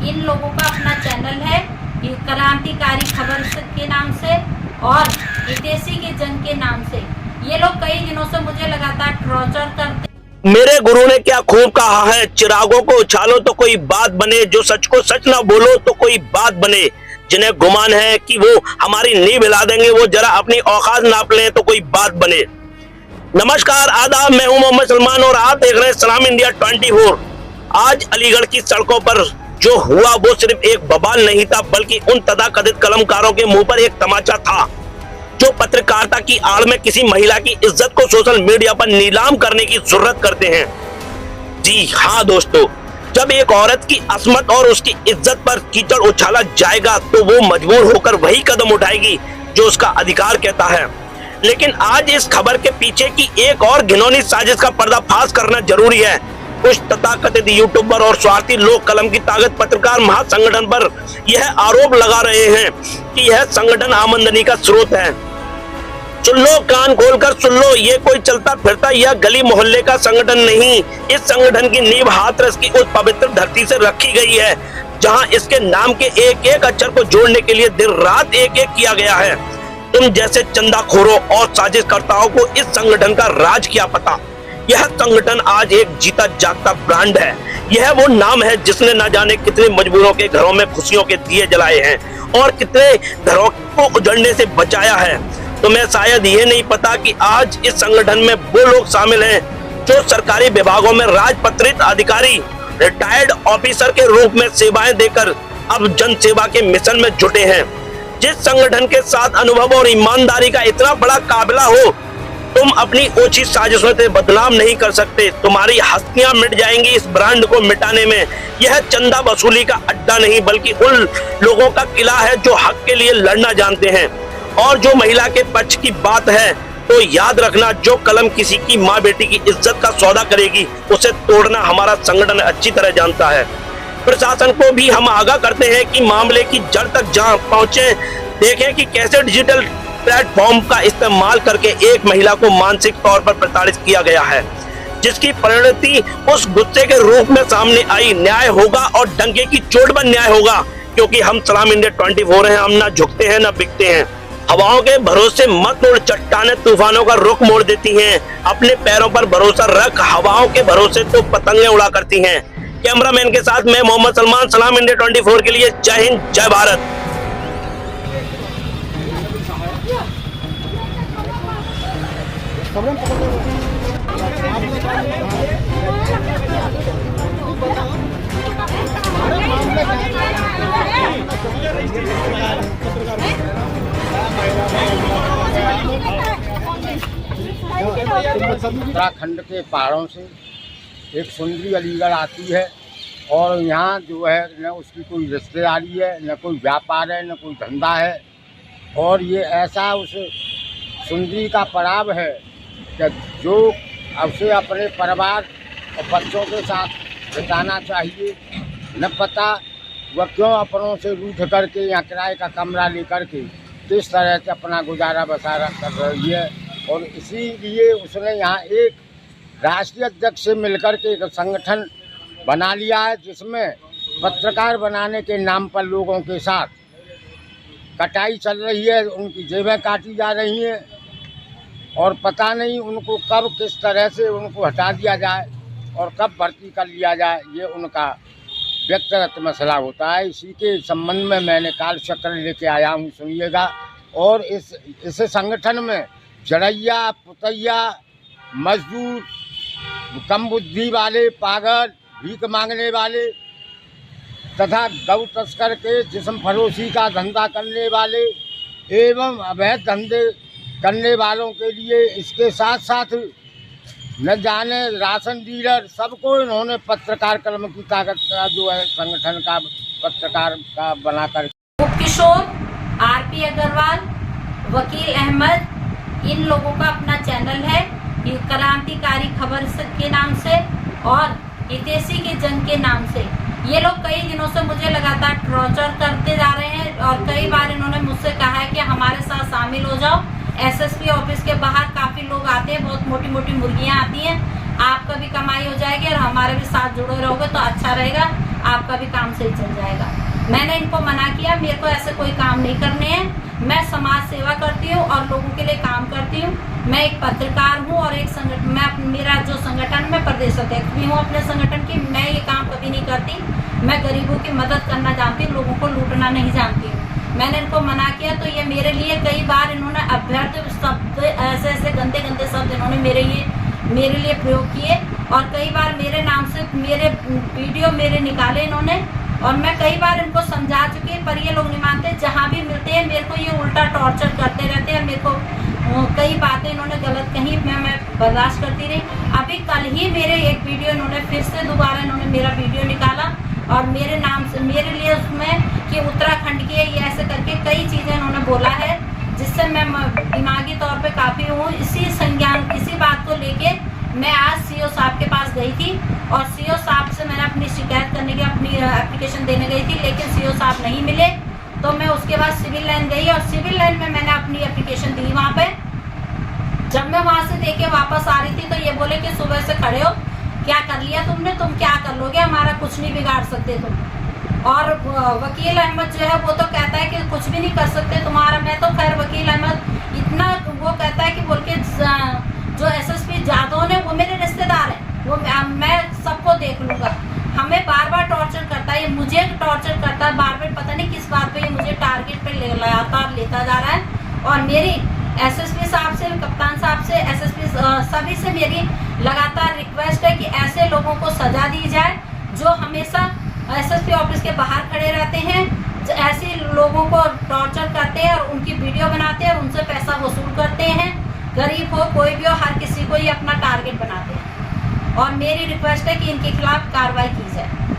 इन लोगों का अपना चैनल है क्रांतिकारी खबर के नाम से और हितैषी के जंग के नाम से। ये लोग कई दिनों से मुझे लगातार टॉर्चर करते। मेरे गुरु ने क्या खूब कहा है, चिरागों को उछालो तो कोई बात बने, जो सच को सच ना बोलो तो कोई बात बने। जिन्हें गुमान है कि वो हमारी नींव हिला देंगे, वो जरा अपनी औकात नाप लें तो कोई बात बने। नमस्कार, आदाब, मैं हूं मोहम्मद सलमान और आप देख रहे हैं सलाम इंडिया 24। आज अलीगढ़ की सड़कों पर जो हुआ वो सिर्फ एक बवाल नहीं था, बल्कि उन तथाकथित कलमकारों के मुंह पर एक तमाचा था जो पत्रकारिता की आड़ में किसी महिला की इज्जत को सोशल मीडिया पर नीलाम करने की जुर्रत करते हैं। जी हाँ दोस्तों, जब एक औरत की अस्मत और उसकी इज्जत पर कीचड़ उछाला जाएगा तो वो मजबूर होकर वही कदम उठाएगी जो उसका अधिकार कहता है। लेकिन आज इस खबर के पीछे की एक और घिनौनी साजिश का पर्दाफाश करना जरूरी है। कुछ तथाकथित यूट्यूबर और स्वार्थी लोग कलम की ताकत पत्रकार महासंगठन पर यह आरोप लगा रहे हैं कि यह संगठन आमदनी का स्रोत है। सुन लो, कान खोलकर सुन लो, ये कोई चलता फिरता या गली मोहल्ले का संगठन नहीं। इस संगठन की नींव हाथरस की उस पवित्र धरती से रखी गई है जहां इसके नाम के एक एक अक्षर को जोड़ने के लिए दिन रात एक एक किया गया है। तुम जैसे चंदाखोरों और साजिशकर्ताओं को इस संगठन का राज क्या पता। यह संगठन आज एक जीता जागता ब्रांड है। यह वो नाम है जिसने न जाने कितने मजबूरों के घरों में खुशियों के दिए जलाए हैं और कितने घरों को उजड़ने से बचाया है। तुम्हें शायद ये नहीं पता कि आज इस संगठन में वो लोग शामिल हैं जो सरकारी विभागों में राजपत्रित अधिकारी, रिटायर्ड ऑफिसर के रूप में सेवाएं देकर अब जन सेवा के मिशन में जुटे हैं। जिस संगठन के साथ अनुभव और ईमानदारी का इतना बड़ा काबिला हो, तुम अपनी ओछी साजिशों से बदनाम नहीं कर सकते। तुम्हारी हस्तियां मिट जाएंगी इस ब्रांड को मिटाने में। यह चंदा वसूली का अड्डा नहीं, बल्कि उन लोगों का किला है जो हक के लिए लड़ना जानते हैं। और जो महिला के पक्ष की बात है तो याद रखना, जो कलम किसी की माँ बेटी की इज्जत का सौदा करेगी उसे तोड़ना हमारा संगठन अच्छी तरह जानता है। प्रशासन को भी हम आगाह करते हैं कि मामले की जड़ तक जहां पहुंचे, देखें कि कैसे डिजिटल प्लेटफॉर्म का इस्तेमाल करके एक महिला को मानसिक तौर पर प्रताड़ित किया गया है, जिसकी परिणति उस गुस्से के रूप में सामने आई। न्याय होगा और डंके की चोट पर न्याय होगा, क्योंकि हम सलाम इंडिया 24 हैं। हम ना झुकते हैं ना बिकते हैं। हवाओं के भरोसे मत उड़, चट्टाने तूफानों का रुख मोड़ देती हैं। अपने पैरों पर भरोसा रख, हवाओं के भरोसे तो पतंगे उड़ा करती हैं। कैमरामैन के साथ मैं मोहम्मद सलमान, सलाम इंडिया 24 के लिए। जय हिंद, जय भारत। उत्तराखंड के पहाड़ों से एक सुंदरी अलीगढ़ आती है और यहाँ जो है न उसकी कोई रिश्तेदारी है, न कोई व्यापार है, न कोई धंधा है। और ये ऐसा उस सुंदरी का पड़ाव है कि जो उसे अपने परिवार और बच्चों के साथ बिताना चाहिए। न पता वह क्यों अपनों से रूठ करके या किराए का कमरा लेकर के किस तरह से अपना गुजारा बसारा कर रही है। और इसीलिए उसने यहाँ एक राष्ट्रीय अध्यक्ष से मिलकर के एक संगठन बना लिया है, जिसमें पत्रकार बनाने के नाम पर लोगों के साथ कटाई चल रही है, उनकी जेबें काटी जा रही हैं और पता नहीं उनको कब किस तरह से उनको हटा दिया जाए और कब भर्ती कर लिया जाए, ये उनका व्यक्तिगत मसला होता है। इसी के संबंध में मैंने कालचक्र लेके आया हूँ, सुनिएगा। और इस संगठन में जड़ैया, पुतैया, मजदूर, कम बुद्धि वाले, पागल, भीख मांगने वाले तथा गौ तस्कर के जिस्म फरोशी का धंधा करने वाले एवं अवैध धंधे करने वालों के लिए, इसके साथ साथ न जाने राशन डीलर, सबको इन्होंने पत्रकार कलम की ताकत का जो है संगठन का पत्रकार का बनाकर। किशोर, आरपी अग्रवाल, वकील अहमद, इन लोगों का अपना चैनल है क्रांतिकारी खबर के नाम से और हितैषी के जंग के नाम से। ये लोग कई दिनों से मुझे लगातार टॉर्चर करते जा रहे हैं और कई बार इन्होंने मुझसे कहा है कि हमारे साथ शामिल हो जाओ। एसएसपी ऑफिस के बाहर काफी लोग आते हैं, बहुत मोटी मोटी मुर्गियां आती हैं, आपका भी कमाई हो जाएगी और हमारे भी साथ जुड़े रहोगे तो अच्छा रहेगा। आपका भी काम सही चल जाएगा। मैंने इनको मना किया, मेरे को ऐसे कोई काम नहीं करने हैं। मैं समाज सेवा करती हूँ और लोगों के लिए काम करती हूँ। मैं एक पत्रकार हूँ और एक संगठन, मेरा जो संगठन में प्रदेश अध्यक्ष भी हूँ अपने संगठन की। मैं ये काम कभी नहीं करती। मैं गरीबों की मदद करना जानती हूँ, लोगों को लूटना नहीं जानती हूँ। मैंने इनको मना किया तो ये मेरे लिए कई बार इन्होंने अभ्यर्थ शब्द, ऐसे गंदे गंदे शब्द इन्होंने मेरे लिए प्रयोग किए और कई बार मेरे नाम से मेरे वीडियो मेरे निकाले इन्होंने और मैं कई बार इनको समझा चुकी, पर ये लोग नहीं मानते। जहाँ भी मिलते हैं मेरे को ये उल्टा टॉर्चर करते रहते हैं। मेरे को कई बातें इन्होंने गलत कही, मैं बर्दाश्त करती रही। अभी कल ही मेरे एक वीडियो इन्होंने फिर से दोबारा इन्होंने मेरा वीडियो निकाला और मेरे नाम से मेरे लिए उसमें कि उत्तराखंड की ये ऐसे करके कई चीज़ें इन्होंने बोला है, जिससे मैं दिमागी तौर पे काफ़ी हूँ। इसी बात को लेके मैं आज सीओ साहब के पास गई थी और सीओ साहब से मैंने अपनी शिकायत करने की अपनी एप्लीकेशन देने गई थी, लेकिन सीओ साहब नहीं मिले। तो मैं उसके बाद सिविल लाइन गई और सिविल लाइन में मैंने अपनी एप्लीकेशन दी वहाँ पे। जब मैं वहाँ से देके वापस आ रही थी तो ये बोले कि सुबह से खड़े हो, क्या कर लिया तुमने, तुम क्या कर लोगे, हमारा कुछ नहीं बिगाड़ सकते तुम। और वकील अहमद जो है वो तो कहता है कि कुछ भी नहीं कर सकते तुम्हारा। मैं तो खैर वकील अहमद इतना वो कहता है कि बोल के जो एसएसपी जादव ने वो मेरे रिश्तेदार हैं, वो मैं सबको देख लूँगा। हमें बार बार टॉर्चर करता है, ये मुझे टॉर्चर करता है बार बार, पता नहीं किस बात पे ये मुझे टारगेट पे लगातार लेता जा रहा है। और मेरी एसएसपी साहब से, कप्तान साहब से, एसएसपी सभी से मेरी लगातार रिक्वेस्ट है कि ऐसे लोगों को सजा दी जाए जो हमेशा एसएसपी ऑफिस के बाहर खड़े रहते हैं, ऐसे लोगों को टॉर्चर करते हैं और उनकी वीडियो बनाते हैं और उनसे पैसा वसूल करते हैं। गरीब हो कोई भी हो, हर किसी को ये अपना टारगेट बनाते हैं। और मेरी रिक्वेस्ट है कि इनके खिलाफ कार्रवाई की जाए।